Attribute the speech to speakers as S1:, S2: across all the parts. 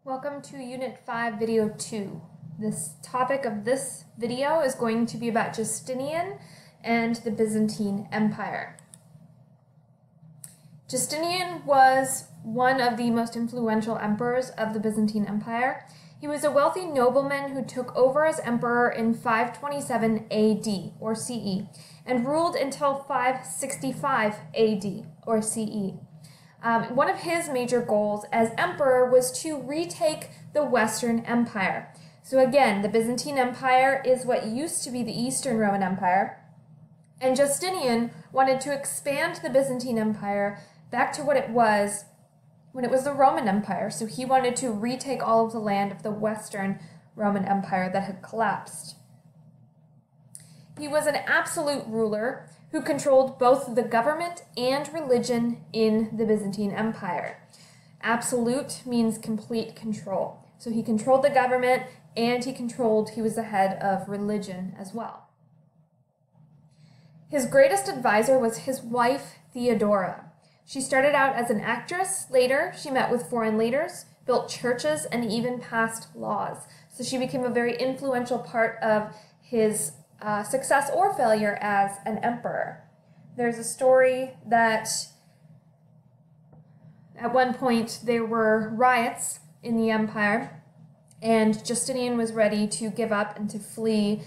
S1: Welcome to Unit 5, Video 2. This topic of this video is going to be about Justinian and the Byzantine Empire. Justinian was one of the most influential emperors of the Byzantine Empire. He was a wealthy nobleman who took over as emperor in 527 AD, or CE, and ruled until 565 AD, or CE. One of his major goals as emperor was to retake the Western Empire. So again, the Byzantine Empire is what used to be the Eastern Roman Empire, and Justinian wanted to expand the Byzantine Empire back to what it was when it was the Roman Empire. So he wanted to retake all of the land of the Western Roman Empire that had collapsed. He was an absolute ruler who controlled both the government and religion in the Byzantine Empire. Absolute means complete control. So he controlled the government and he was the head of religion as well. His greatest advisor was his wife, Theodora. She started out as an actress. Later, she met with foreign leaders, built churches, and even passed laws. So she became a very influential part of his success or failure as an emperor. There's a story that at one point there were riots in the empire, and Justinian was ready to give up and to flee,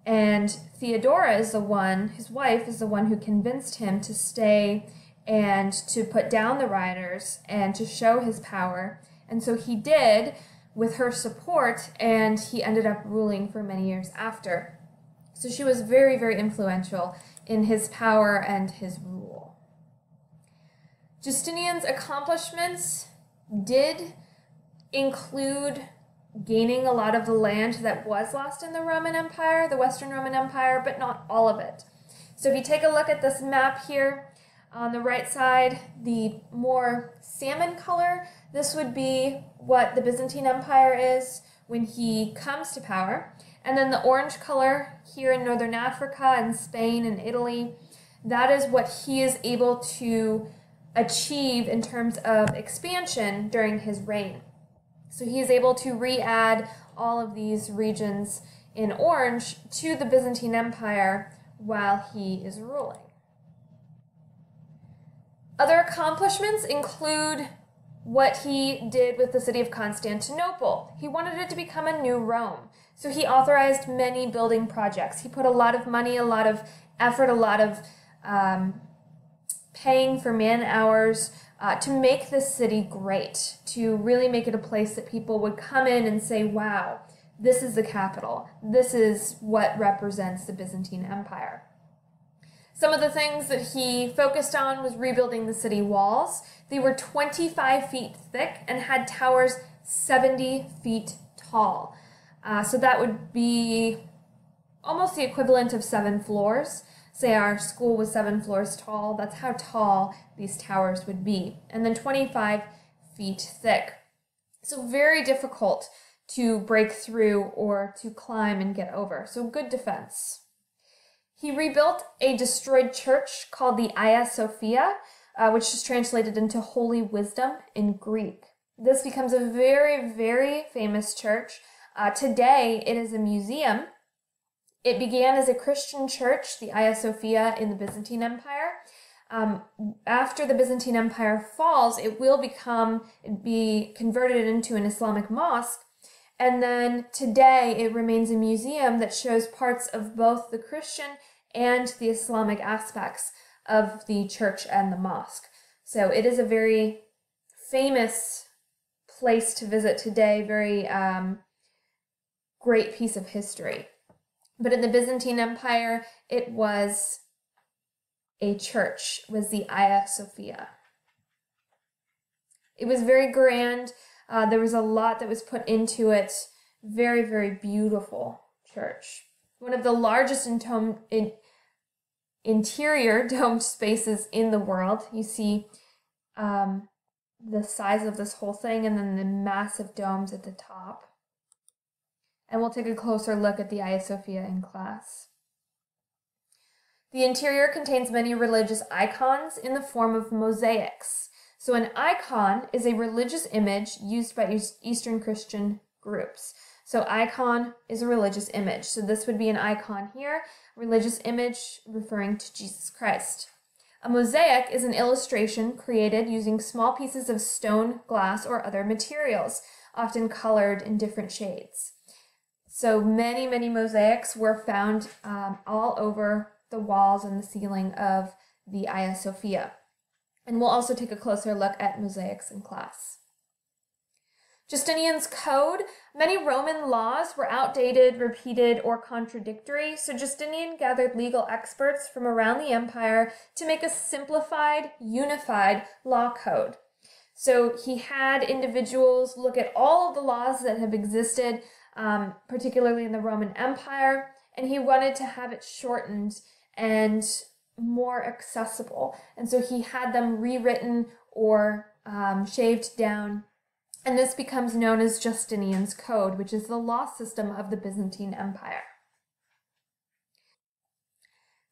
S1: and Theodora is his wife is the one who convinced him to stay and to put down the rioters and to show his power. And so he did with her support, and he ended up ruling for many years after. So she was very, very influential in his power and his rule. Justinian's accomplishments did include gaining a lot of the land that was lost in the Roman Empire, the Western Roman Empire, but not all of it. So if you take a look at this map here, on the right side, the more salmon color, this would be what the Byzantine Empire is when he comes to power. And then the orange color here in Northern Africa and Spain and Italy, that is what he is able to achieve in terms of expansion during his reign. So he is able to re-add all of these regions in orange to the Byzantine Empire while he is ruling. Other accomplishments include what he did with the city of Constantinople. He wanted it to become a new Rome. So he authorized many building projects. He put a lot of money, a lot of effort, a lot of paying for man hours to make this city great, to really make it a place that people would come in and say, wow, this is the capital. This is what represents the Byzantine Empire. Some of the things that he focused on was rebuilding the city walls. They were 25 feet thick and had towers 70 feet tall. So that would be almost the equivalent of 7 floors. Say our school was 7 floors tall. That's how tall these towers would be. And then 25 feet thick. So very difficult to break through or to climb and get over. So good defense. He rebuilt a destroyed church called the Hagia Sophia, which is translated into Holy Wisdom in Greek. This becomes a very, very famous church. Today, it is a museum. It began as a Christian church, the Hagia Sophia, in the Byzantine Empire. After the Byzantine Empire falls, it will be converted into an Islamic mosque. And then today, it remains a museum that shows parts of both the Christian and the Islamic aspects of the church and the mosque. So it is a very famous place to visit today, very great piece of history. But in the Byzantine Empire, it was a church, was the Hagia Sophia. It was very grand. There was a lot that was put into it. Very, very beautiful church. One of the largest interior domed spaces in the world. You see the size of this whole thing and then the massive domes at the top. And we'll take a closer look at the Hagia Sophia in class. The interior contains many religious icons in the form of mosaics. So an icon is a religious image used by Eastern Christian groups. So icon is a religious image. So this would be an icon here, religious image referring to Jesus Christ. A mosaic is an illustration created using small pieces of stone, glass, or other materials, often colored in different shades. So many, many mosaics were found all over the walls and the ceiling of the Hagia Sophia. And we'll also take a closer look at mosaics in class. Justinian's code. Many Roman laws were outdated, repeated, or contradictory, so Justinian gathered legal experts from around the empire to make a simplified, unified law code. So he had individuals look at all of the laws that have existed, particularly in the Roman Empire, and he wanted to have it shortened and more accessible. And so he had them rewritten or shaved down. And this becomes known as Justinian's Code, which is the law system of the Byzantine Empire.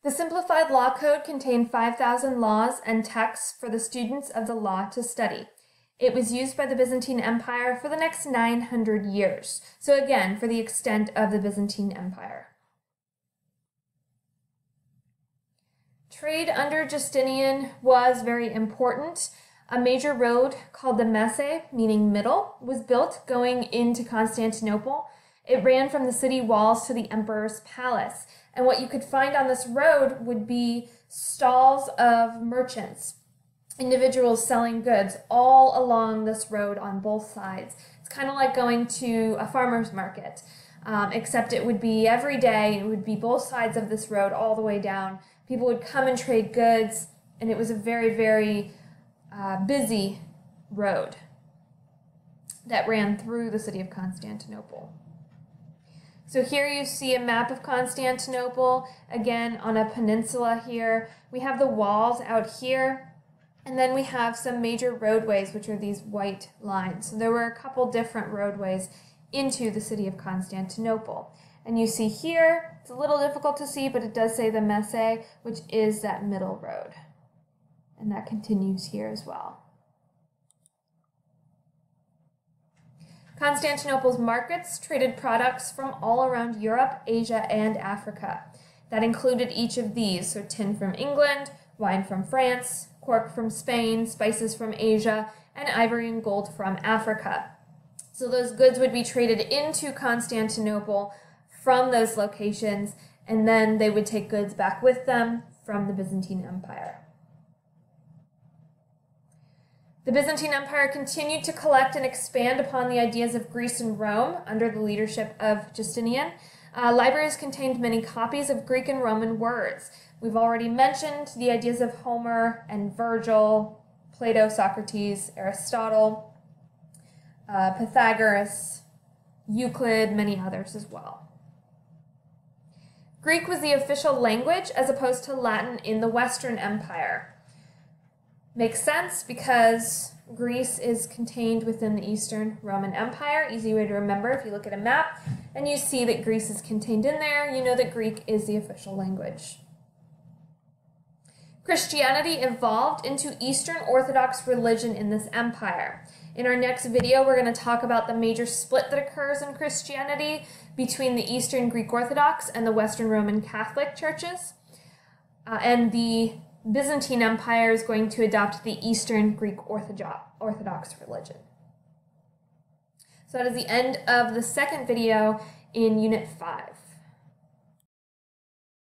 S1: The simplified law code contained 5,000 laws and texts for the students of the law to study. It was used by the Byzantine Empire for the next 900 years. So again, for the extent of the Byzantine Empire. Trade under Justinian was very important. A major road called the Messe, meaning middle, was built going into Constantinople. It ran from the city walls to the emperor's palace. And what you could find on this road would be stalls of merchants, individuals selling goods all along this road on both sides. It's kind of like going to a farmer's market, except it would be every day. It would be both sides of this road all the way down. People would come and trade goods, and it was a very, very busy road that ran through the city of Constantinople. So here you see a map of Constantinople, again on a peninsula here. We have the walls out here, and then we have some major roadways, which are these white lines. So there were a couple different roadways into the city of Constantinople. And you see here, it's a little difficult to see, but it does say the Messe, which is that middle road. And that continues here as well. Constantinople's markets traded products from all around Europe, Asia, and Africa. That included each of these, so tin from England, wine from France, cork from Spain, spices from Asia, and ivory and gold from Africa. So those goods would be traded into Constantinople from those locations, and then they would take goods back with them from the Byzantine Empire. The Byzantine Empire continued to collect and expand upon the ideas of Greece and Rome under the leadership of Justinian. Libraries contained many copies of Greek and Roman words. We've already mentioned the ideas of Homer and Virgil, Plato, Socrates, Aristotle, Pythagoras, Euclid, many others as well. Greek was the official language as opposed to Latin in the Western Empire. Makes sense because Greece is contained within the Eastern Roman Empire. Easy way to remember if you look at a map and you see that Greece is contained in there, you know that Greek is the official language. Christianity evolved into Eastern Orthodox religion in this empire. In our next video, we're going to talk about the major split that occurs in Christianity between the Eastern Greek Orthodox and the Western Roman Catholic churches. And the Byzantine Empire is going to adopt the Eastern Greek Orthodox religion. So that is the end of the second video in Unit 5.